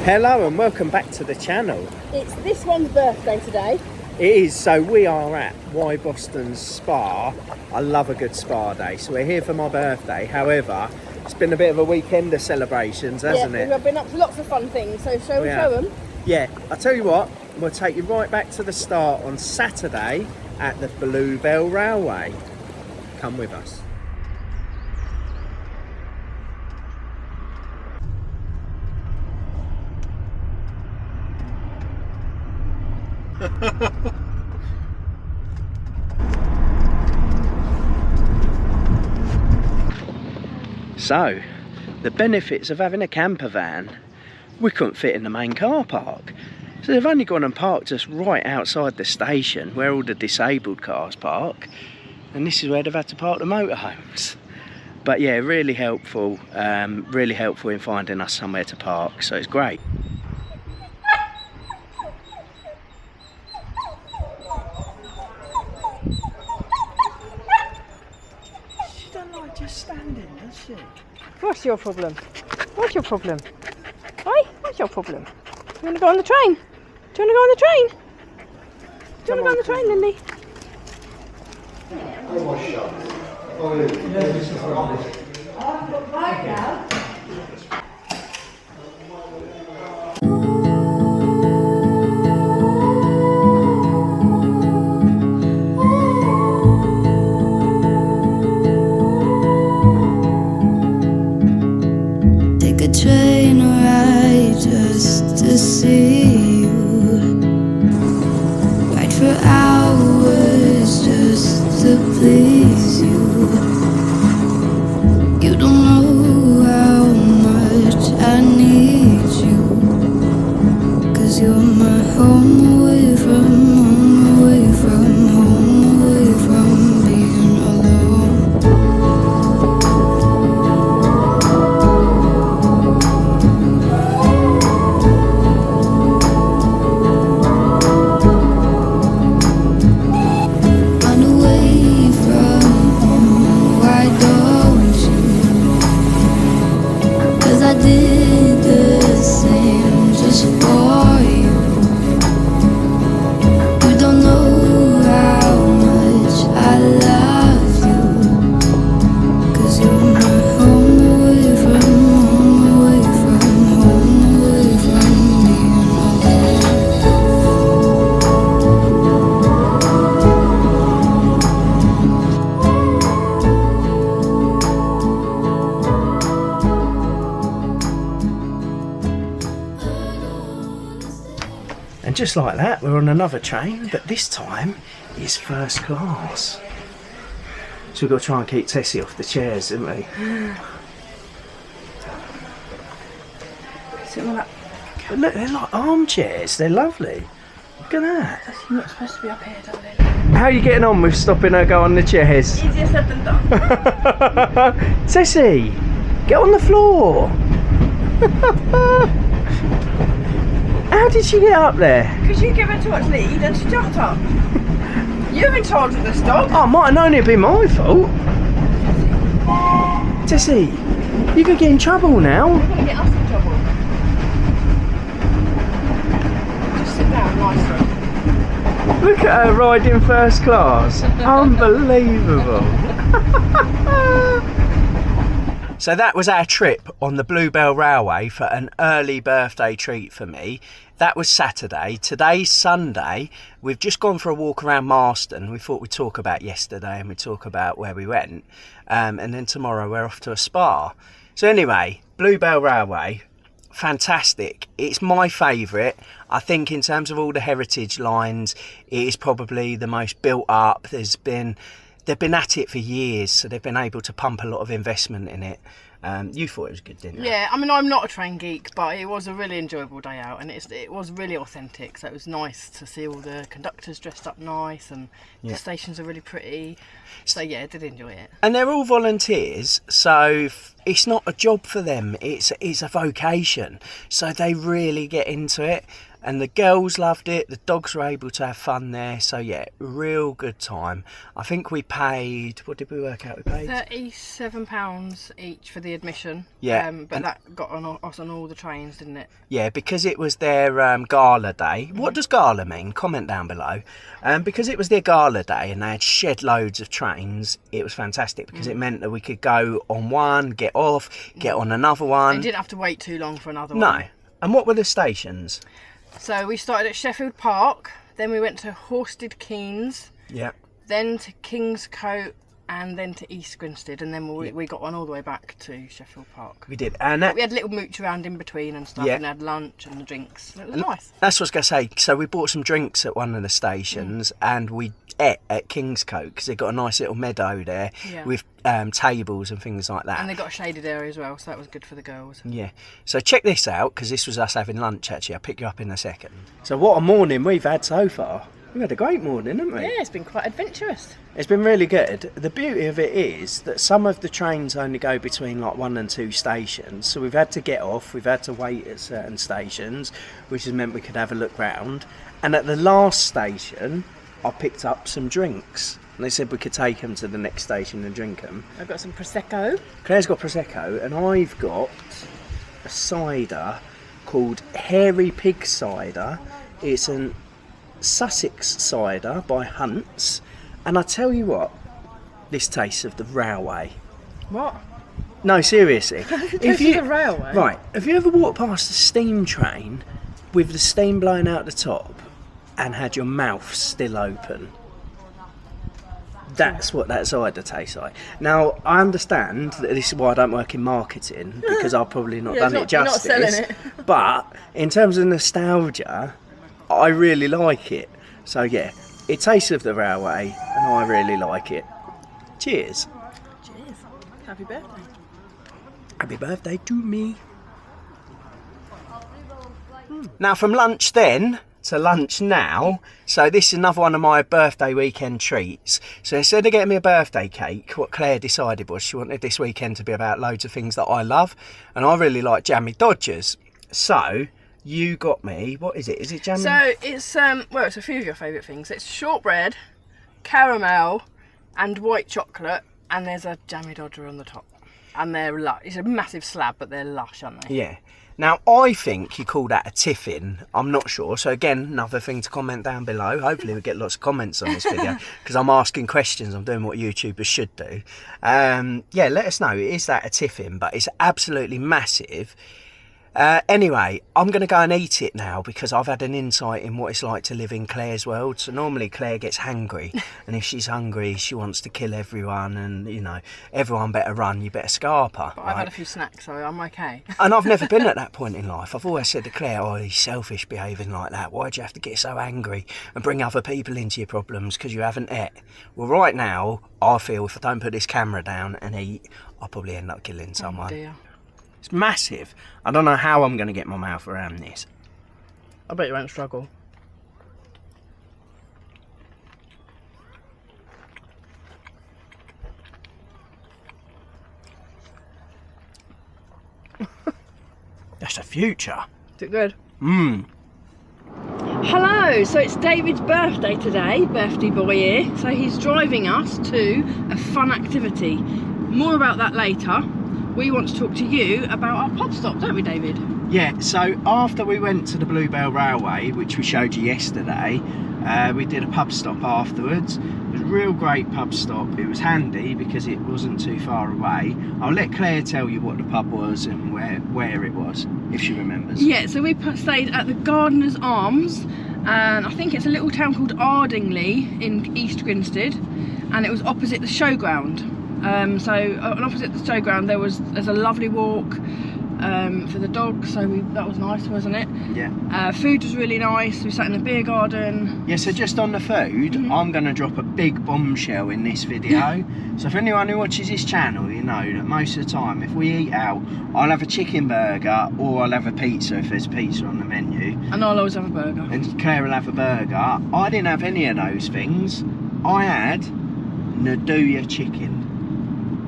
Hello and welcome back to the channel. It's this one's birthday today. It is, so we are at Why Boston's Spa. I love a good spa day, so we're here for my birthday. However, it's been a bit of a weekend of celebrations, hasn't it? We've been up to lots of fun things, so shall we show them? Yeah, I'll tell you what, we'll take you right back to the start on Saturday at the Bluebell Railway. Come with us. So, the benefits of having a camper van, we couldn't fit in the main car park. So they've only gone and parked us right outside the station where all the disabled cars park. And this is where they've had to park the motorhomes. But yeah, really helpful in finding us somewhere to park, so it's great. She don't like just standing, does she? What's your problem? What's your problem? Oi, what's your problem? You want to go on the train? Do you want to go on the train? Do you want to go on the train, Lindy? Take a train ride just to see you. Ride for hours just to please you. You don't know how much I need you. 'Cause you're my home away from away from being alone. Run away from home, why don't you? 'Cause I did the same just for you. You don't know how much I love you. 'Cause you're my home away from being alone. And just like that, we're on another train, but this time it's first class. So we've got to try and keep Tessie off the chairs, haven't we? Sit on that. But look, they're like armchairs, they're lovely. Look at that. You're not supposed to be up here, darling. How are you getting on with stopping her go on the chairs? Easier said than done. Tessie, get on the floor. How did she get up there? Because you give her too much lead and she jumped up. You've been told to this dog. Oh, it might have only been my fault. Tessie, you could get in trouble now. You're going to get us in trouble. Just sit down nicely. Look at her riding first class. Unbelievable. So that was our trip on the Bluebell Railway for an early birthday treat for me. That was Saturday. Today's Sunday. We've just gone for a walk around Marston. We thought we'd talk about yesterday and we'd talk about where we went. And then tomorrow we're off to a spa. So anyway, Bluebell Railway, fantastic. It's my favourite. I think in terms of all the heritage lines, it is probably the most built up. They've been at it for years, so they've been able to pump a lot of investment in it. You thought it was good, didn't you? Yeah, I mean, I'm not a train geek, but it was a really enjoyable day out, and it was really authentic. So it was nice to see all the conductors dressed up nice, and the stations are really pretty. So yeah, I did enjoy it. And they're all volunteers, so it's not a job for them. It's a vocation. So they really get into it. and the girls loved it. The dogs were able to have fun there. So yeah, real good time. I think we paid, what did we work out? We paid £37 each for the admission. Yeah, but that got us on all the trains, didn't it? Yeah, because it was their gala day. What does gala mean? Comment down below. Because it was their gala day and they had shed loads of trains, it was fantastic because it meant that we could go on one, get off, get on another one. And didn't have to wait too long for another one. No. And what were the stations? So we started at Sheffield Park, then we went to Horsted Keynes, Yeah. then to Kingscote, and then to East Grinstead, and then we got one all the way back to Sheffield Park. We did. And we had a little mooch around in between and stuff, and had lunch and the drinks. It was nice. That's what I was going to say. So we bought some drinks at one of the stations and we ate at Kingscote because they've got a nice little meadow there with tables and things like that. And they got a shaded area as well, so that was good for the girls. Yeah. So check this out, because this was us having lunch actually. I'll pick you up in a second. So what a morning we've had so far. We've had a great morning, haven't we? Yeah, it's been quite adventurous. It's been really good. The beauty of it is that some of the trains only go between like 1 and 2 stations, so we've had to get off, we've had to wait at certain stations, which has meant we could have a look round. And at the last station, I picked up some drinks. And they said we could take them to the next station and drink them. I've got some Prosecco. Claire's got Prosecco, and I've got a cider called Hairy Pig Cider. It's an Sussex cider by Hunt's, and I tell you what, this tastes of the railway. What? No, seriously. If you the railway. Right, have you ever walked past a steam train with the steam blowing out the top and had your mouth still open? That's what that cider tastes like. Now, I understand that this is why I don't work in marketing, because I've probably not done it justice. You're not selling it. But in terms of nostalgia, I really like it. So yeah, it tastes of the railway and I really like it. Cheers. Cheers. Happy birthday. Happy birthday to me. Now from lunch then to lunch now. So this is another one of my birthday weekend treats. So instead of getting me a birthday cake, what Claire decided was she wanted this weekend to be about loads of things that I love. And I really like jammy Dodgers. So you got me, what is it? Is it jammy? So it's well, it's a few of your favourite things. It's shortbread, caramel, and white chocolate, and there's a jammy Dodger on the top. And they're lush. It's a massive slab, but they're lush, aren't they? Yeah. Now I think you call that a tiffin. I'm not sure. So again, another thing to comment down below. Hopefully we get lots of comments on this video because I'm asking questions. I'm doing what YouTubers should do. Yeah, let us know. Is that a tiffin? But it's absolutely massive. Anyway, I'm going to go and eat it now because I've had an insight in what it's like to live in Claire's world. So normally Claire gets hangry, and if she's hungry, she wants to kill everyone, and you know, everyone better run, you better scarp her. But I've had a few snacks, so I'm okay. And I've never been at that point in life. I've always said to Claire, oh, he's selfish behaving like that. Why'd you have to get so angry and bring other people into your problems because you haven't ate? Well, right now, I feel if I don't put this camera down and eat, I'll probably end up killing someone. Oh dear. It's massive. I don't know how I'm going to get my mouth around this. I bet you won't struggle. That's the future. Is it good? Mmm. Hello, so it's David's birthday today, birthday boy here. So he's driving us to a fun activity. More about that later. We want to talk to you about our pub stop, don't we, David? Yeah, so after we went to the Bluebell Railway, which we showed you yesterday, we did a pub stop afterwards. It was a real great pub stop. It was handy because it wasn't too far away. I'll let Claire tell you what the pub was and where it was, if she remembers. Yeah, so we stayed at the Gardener's Arms, and I think it's a little town called Ardingly in East Grinstead, and it was opposite the showground. So opposite the showground there's a lovely walk for the dogs, so that was nice, wasn't it? Yeah. Food was really nice. We sat in a beer garden. Yeah, so just on the food, I'm going to drop a big bombshell in this video. So for anyone who watches this channel, you know that most of the time if we eat out, I'll have a chicken burger or I'll have a pizza if there's pizza on the menu. And I'll always have a burger. And Claire will have a burger. I didn't have any of those things. I had Naduya chicken.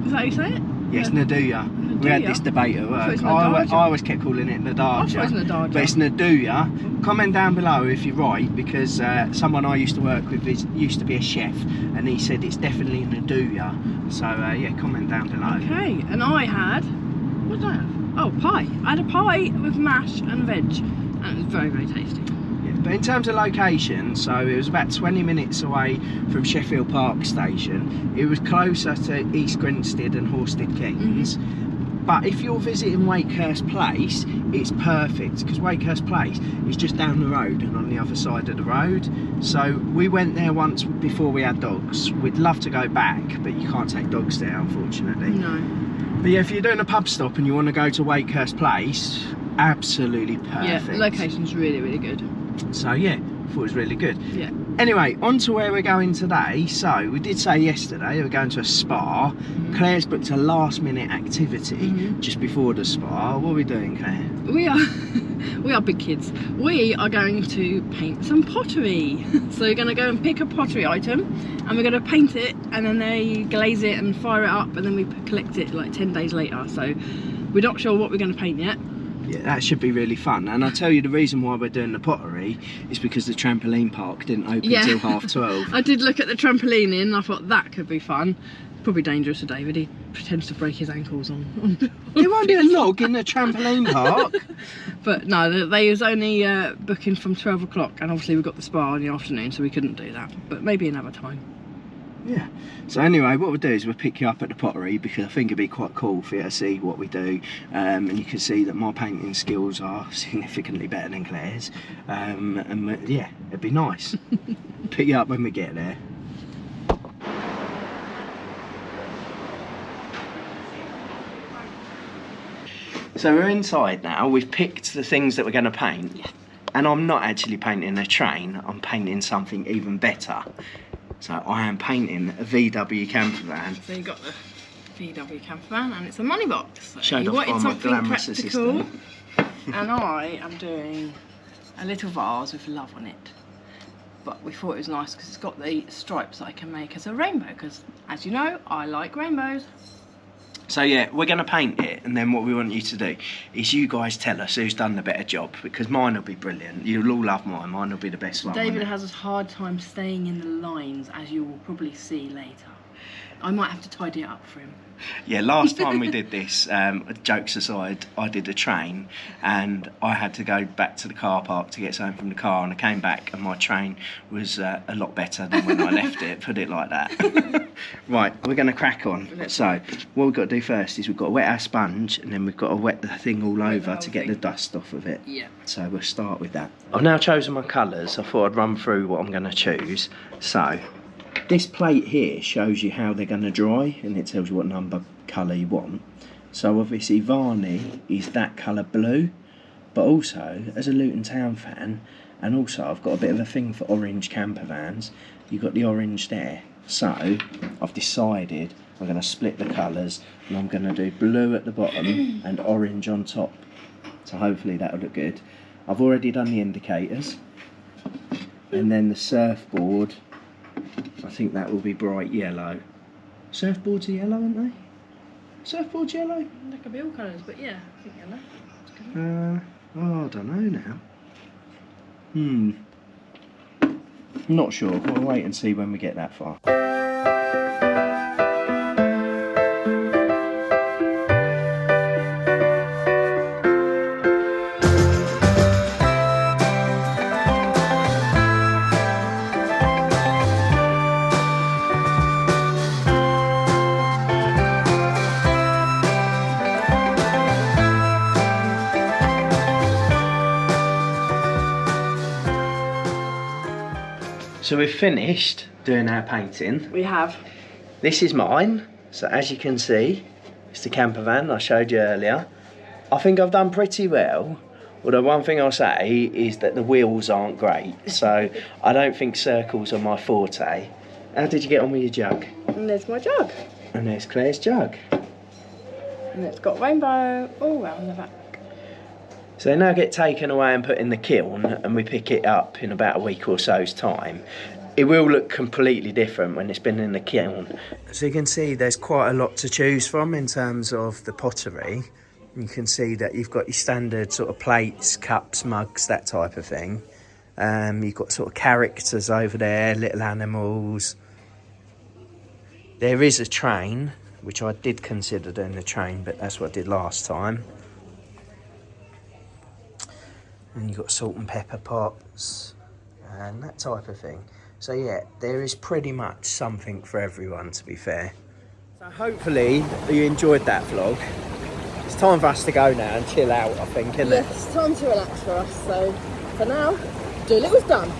Is that how you say it? Yes, Naduya. We had this debate at work. I always kept calling it Nadaja. I thought it was Nadaja. But it's Naduya. Comment down below if you're right, because someone I used to work with used to be a chef, and he said it's definitely Naduya. So yeah, comment down below. Okay, and I had, what did I have? Oh, pie. I had a pie with mash and veg, and it was very, very tasty. Yeah, but in terms of location, so it was about 20 minutes away from Sheffield Park Station. It was closer to East Grinstead and Horsted Kings. But if you're visiting Wakehurst Place, it's perfect, because Wakehurst Place is just down the road and on the other side of the road. So we went there once before we had dogs. We'd love to go back, but you can't take dogs there, unfortunately. No. But yeah, if you're doing a pub stop and you want to go to Wakehurst Place, absolutely perfect. Yeah, the location's really, really good. So yeah, I thought it was really good. Yeah. Anyway, on to where we're going today. So we did say yesterday we're going to a spa. Claire's booked a last minute activity just before the spa. What are we doing, Claire? We are big kids. We are going to paint some pottery. So we're going to go and pick a pottery item, and we're going to paint it, and then they glaze it and fire it up, and then we collect it like 10 days later. So we're not sure what we're going to paint yet. Yeah, that should be really fun. And I'll tell you the reason why we're doing the pottery is because the trampoline park didn't open till 12:30. I did look at the trampoline and I thought that could be fun. Probably dangerous for David. He pretends to break his ankles on There won't be a log in the trampoline park. But no, they was only booking from 12 o'clock, and obviously we got the spa in the afternoon, so we couldn't do that. But maybe another time. Yeah. So anyway, what we'll do is we'll pick you up at the pottery, because I think it'd be quite cool for you to see what we do, and you can see that my painting skills are significantly better than Claire's, and yeah, it'd be nice. Pick you up when we get there. So we're inside now. We've picked the things that we're going to paint, and I'm not actually painting a train. I'm painting something even better. So I am painting a VW campervan. So you got the VW campervan, and it's a money box. Showed you off wanted by my something glamorous practical, assistant. and I am doing a little vase with love on it. But we thought it was nice because it's got the stripes that I can make as a rainbow, because as you know, I like rainbows. So yeah, we're going to paint it, and then what we want you to do is you guys tell us who's done the better job, because mine will be brilliant. You'll all love mine. Mine will be the best one. David has a hard time staying in the lines, as you will probably see later. I might have to tidy it up for him. Yeah, last time we did this, jokes aside, I did a train, and I had to go back to the car park to get something from the car, and I came back and my train was a lot better than when I left it, put it like that. Right, we're going to crack on. So what we've got to do first is we've got to wet our sponge, and then we've got to wet the thing all over to get the dust off of it. Yeah. So we'll start with that. I've now chosen my colours. I thought I'd run through what I'm going to choose. So this plate here shows you how they're going to dry, and it tells you what number colour you want. So obviously Varney is that colour blue, but also as a Luton Town fan, and also I've got a bit of a thing for orange campervans, you've got the orange there. So I've decided I'm going to split the colours, and I'm going to do blue at the bottom and orange on top. So hopefully that'll look good. I've already done the indicators, and then the surfboard, I think that will be bright yellow. Surfboards are yellow, aren't they? Surfboards yellow? They could be all colours, but yeah, I think yellow. Oh, I don't know now. Not sure. We'll wait and see when we get that far. So we've finished doing our painting. We have. This is mine. So as you can see, it's the campervan I showed you earlier. I think I've done pretty well. Although one thing I'll say is that the wheels aren't great. So I don't think circles are my forte. How did you get on with your jug? And there's my jug. And there's Claire's jug. And it's got rainbow all round the back. So they now get taken away and put in the kiln, and we pick it up in about a week or so's time. it will look completely different when it's been in the kiln. So you can see there's quite a lot to choose from in terms of the pottery. You can see that you've got your standard sort of plates, cups, mugs, that type of thing. You've got sort of characters over there, little animals. There is a train, which I did consider doing the train, but that's what I did last time. And you've got salt and pepper pots and that type of thing. So yeah, there is pretty much something for everyone, to be fair. So hopefully you enjoyed that vlog. It's time for us to go now and chill out, I think, isn't it? Yes, time to relax for us. So for now, Dolittle's done.